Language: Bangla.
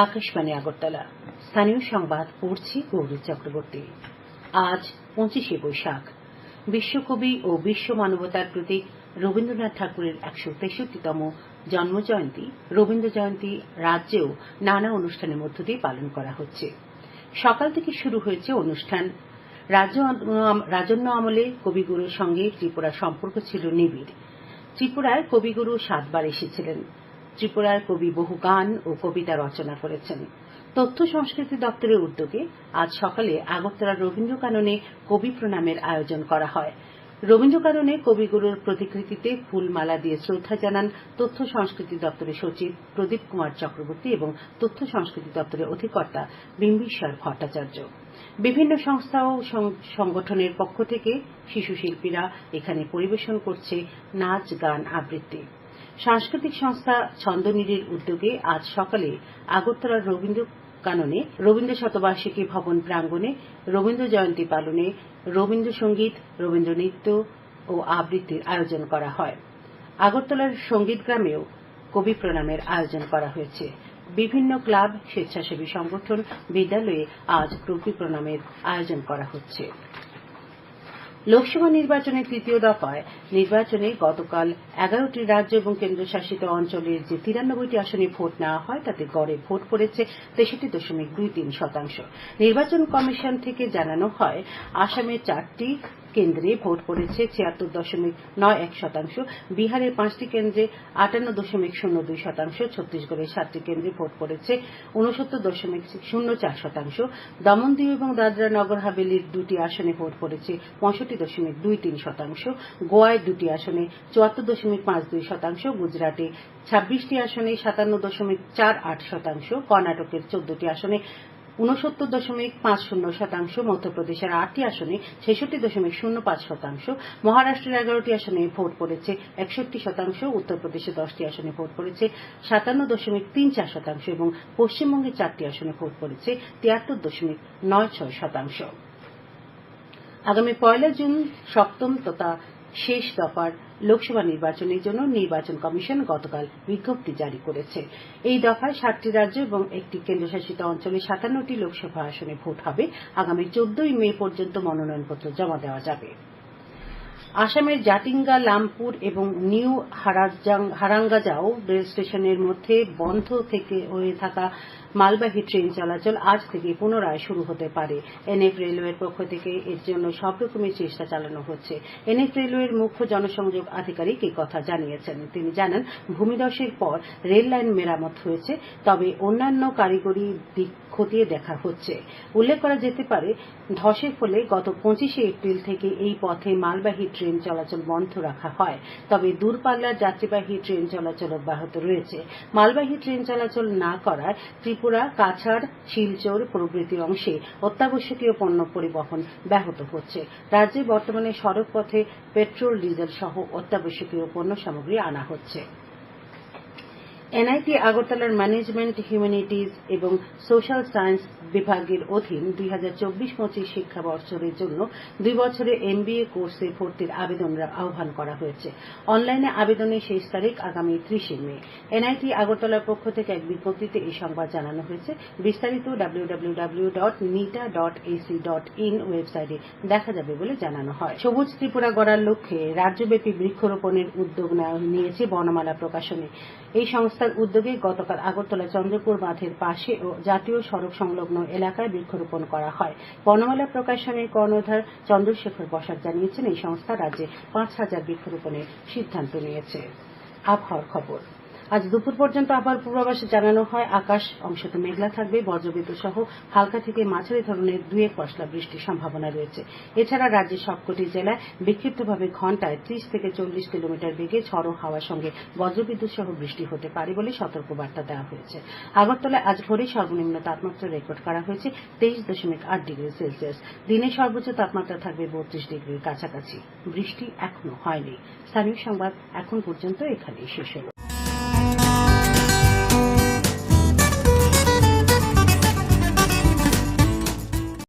আকাশবাণী আগরতলা। স্থানীয় সংবাদ পড়ছি গৌরী চক্রবর্তী। আজ 25শে বৈশাখ। বিশ্বকবি ও বিশ্ব মানবতার প্রতীক রবীন্দ্রনাথ ঠাকুরের 163তম জন্মজয়ন্তী রবীন্দ্র জয়ন্তী রাজ্যেও নানা অনুষ্ঠানের মধ্য দিয়ে পালন করা হচ্ছে। সকাল থেকে শুরু হয়েছে অনুষ্ঠান। রাজন্য আমলে কবিগুরুর সঙ্গে ত্রিপুরার সম্পর্ক ছিল নিবিড়। ত্রিপুরায় কবিগুরু 7 বার এসেছিলেন। ত্রিপুরার কবি বহু গান ও কবিতা রচনা করেছেন। তথ্য সংস্কৃতি দপ্তরের উদ্যোগে আজ সকালে আগরতলার রবীন্দ্র কাননে কবি প্রণামের আয়োজন করা হয়। রবীন্দ্র কাননে কবিগুরুর প্রতিকৃতিতে ফুলমালা দিয়ে শ্রদ্ধা জানান তথ্য সংস্কৃতি দপ্তরের সচিব প্রদীপ কুমার চক্রবর্তী এবং তথ্য সংস্কৃতি দপ্তরের অধিকর্তা বিম্বিসার ভট্টাচার্য। বিভিন্ন সংস্থা ও সংগঠনের পক্ষ থেকে শিশু শিল্পীরা এখানে পরিবেশন করছে নাচ, গান, আবৃত্তি। সাংস্কৃতিক সংস্থা ছন্দনীড়ের উদ্যোগে আজ সকালে আগরতলার রবীন্দ্র কাননে রবীন্দ্র শতবার্ষিকী ভবন প্রাঙ্গণে রবীন্দ্র জয়ন্তী পালনে রবীন্দ্র সঙ্গীত, রবীন্দ্র নৃত্য ও আবৃত্তির আয়োজন করা হয়। আগরতলার সঙ্গীত গ্রামেও কবি প্রণামের আয়োজন করা হয়েছে। বিভিন্ন ক্লাব, স্বেচ্ছাসেবী সংগঠন, বিদ্যালয়ে আজ কবি প্রণামের আয়োজন করা হচ্ছে। লোকসভা নির্বাচনের তৃতীয় দফায় নির্বাচনে গতকাল 11টি রাজ্য এবং কেন্দ্রশাসিত অঞ্চলের যে 93টি আসনে ভোট নেওয়া হয় তাতে গড়ে ভোট পড়েছে 63.23%। নির্বাচন কমিশন থেকে জানানো হয়, আসামের 4টি কেন্দ্রে ভোট পড়েছে 76.91%, বিহারের 5টি কেন্দ্রে 58.02%, ছত্তিশগড়ের 7টি কেন্দ্রে ভোট পড়েছে 69.04%, দমন-দিউ এবং দাদরা নগর হাভেলির 2টি আসনে ভোট পড়েছে 65.23%, গোয়ায় 2টি আসনে 74.52%, গুজরাটে 26টি আসনে 57.48%, কর্ণাটকের 14টি আসনে 69.50%, মধ্যপ্রদেশের 8টি আসনে 66.05%, মহারাষ্ট্রের 11টি আসনে ভোট পড়েছে 61%, উত্তরপ্রদেশে 10টি আসনে ভোট পড়েছে 57.34% এবং পশ্চিমবঙ্গের 4টি আসনে ভোট পড়েছে 73.96%। আগামী 1 জুন সপ্তম তথা শেষ দফার লোকসভা নির্বাচনের জন্য নির্বাচন কমিশন গতকাল বিজ্ঞপ্তি জারি করেছে। এই দফায় 7টি রাজ্য এবং একটি কেন্দ্রশাসিত অঞ্চলে 57টি লোকসভা আসনে ভোট হবে। আগামী 14 মে পর্যন্ত মনোনয়নপত্র জমা দেওয়া যাবে। আসামের জাতিঙ্গা, লামপুর এবং নিউ হারাঙ্গাজাও রেল স্টেশনের মধ্যে বন্ধ হয়ে থাকা মালবাহী ট্রেন চলাচল আজ থেকে পুনরায় শুরু হতে পারে। এনএফ রেলওয়ের পক্ষ থেকে এর জন্য সব রকমের চেষ্টা চালানো হচ্ছে। এনএফ রেলওয়ের মুখ্য জনসংযোগ আধিকারিক এই কথা জানিয়েছেন। তিনি জানান, ভূমিধসের পর রেল লাইন মেরামত হয়েছে, তবে অন্যান্য কারিগরি দিক খতিয়ে দেখা হচ্ছে। উল্লেখ করা যেতে পারে, ধসের ফলে গত 25শে এপ্রিল থেকে এই পথে মালবাহী ট্রেন চলাচল বন্ধ রাখা হয়, তবে দূরপাল্লার যাত্রীবাহী ট্রেন চলাচল অব্যাহত রয়েছে। মালবাহী ট্রেন চলাচল না করায় ত্রিপুরা, কাছাড়, শিলচর প্রভৃতি অংশে অত্যাবশ্যকীয় পণ্য পরিবহন ব্যাহত হচ্ছে। রাজ্যে বর্তমানে সড়ক পথে পেট্রোল, ডিজেল সহ অত্যাবশ্যকীয় পণ্য সামগ্রী আনা হচ্ছে। এনআইটি আগরতলার ম্যানেজমেন্ট, হিউম্যানিটিজ এবং সোশ্যাল সায়েন্স বিভাগের অধীন 2024-25 শিক্ষাবর্ষের জন্য 2 বছরের এমবিএ কোর্সে ভর্তির আবেদন আহ্বান করা হয়েছে। অনলাইনে আবেদনের শেষ তারিখ আগামী 30শে মে। এনআইটি আগরতলার পক্ষ থেকে এক বিজ্ঞপ্তিতে এই সংবাদ জানানো হয়েছে। বিস্তারিত www.nita.ac.in ওয়েবসাইটে দেখা যাবে বলে জানানো হয়। সবুজ ত্রিপুরা গড়ার লক্ষ্যে রাজ্যব্যাপী বৃক্ষরোপণের উদ্যোগ নিয়েছে বনমালা প্রকাশনী। এই সংস্থার উদ্যোগে গতকাল আগরতলা চন্দ্রপুর বাঁধের পাশে ও জাতীয় সড়ক সংলগ্ন এলাকায় বৃক্ষরোপণ করা হয়। বনমালা প্রকাশনীর কর্ণধার চন্দ্রশেখর বসাক জানিয়েছেন, এই সংস্থা রাজ্যে 5,000 বৃক্ষরোপণের সিদ্ধান্ত নিয়েছে। আবহাওয়ার খবর। আজ দুপুর পর্যন্ত আবহাওয়ার পূর্বাভাসে জানানো হয়, আকাশ অংশত মেঘলা থাকবে, বজ্রবিদ্যুৎ সহ হালকা থেকে মাঝারি ধরনের 2-1 পশলা বৃষ্টির সম্ভাবনা রয়েছে। এছাড়া রাজ্যের সবকটি জেলায় বিক্ষিপ্তভাবে ঘণ্টায় 30 থেকে 40 কিলোমিটার বেগে ঝড়ো হাওয়ার সঙ্গে বজ্রবিদ্যুৎ সহ বৃষ্টি হতে পারে বলে সতর্কবার্তা দেওয়া হয়েছে। আগরতলায় আজ ভোরে সর্বনিম্ন তাপমাত্রা রেকর্ড করা হয়েছে 23.8 ডিগ্রি সেলসিয়াস। দিনের সর্বোচ্চ তাপমাত্রা থাকবে 32 ডিগ্রির কাছাকাছি। বৃষ্টি এখনো হয়নি। স্থানীয় সংবাদ এখন পর্যন্ত এখানেই শেষ হল।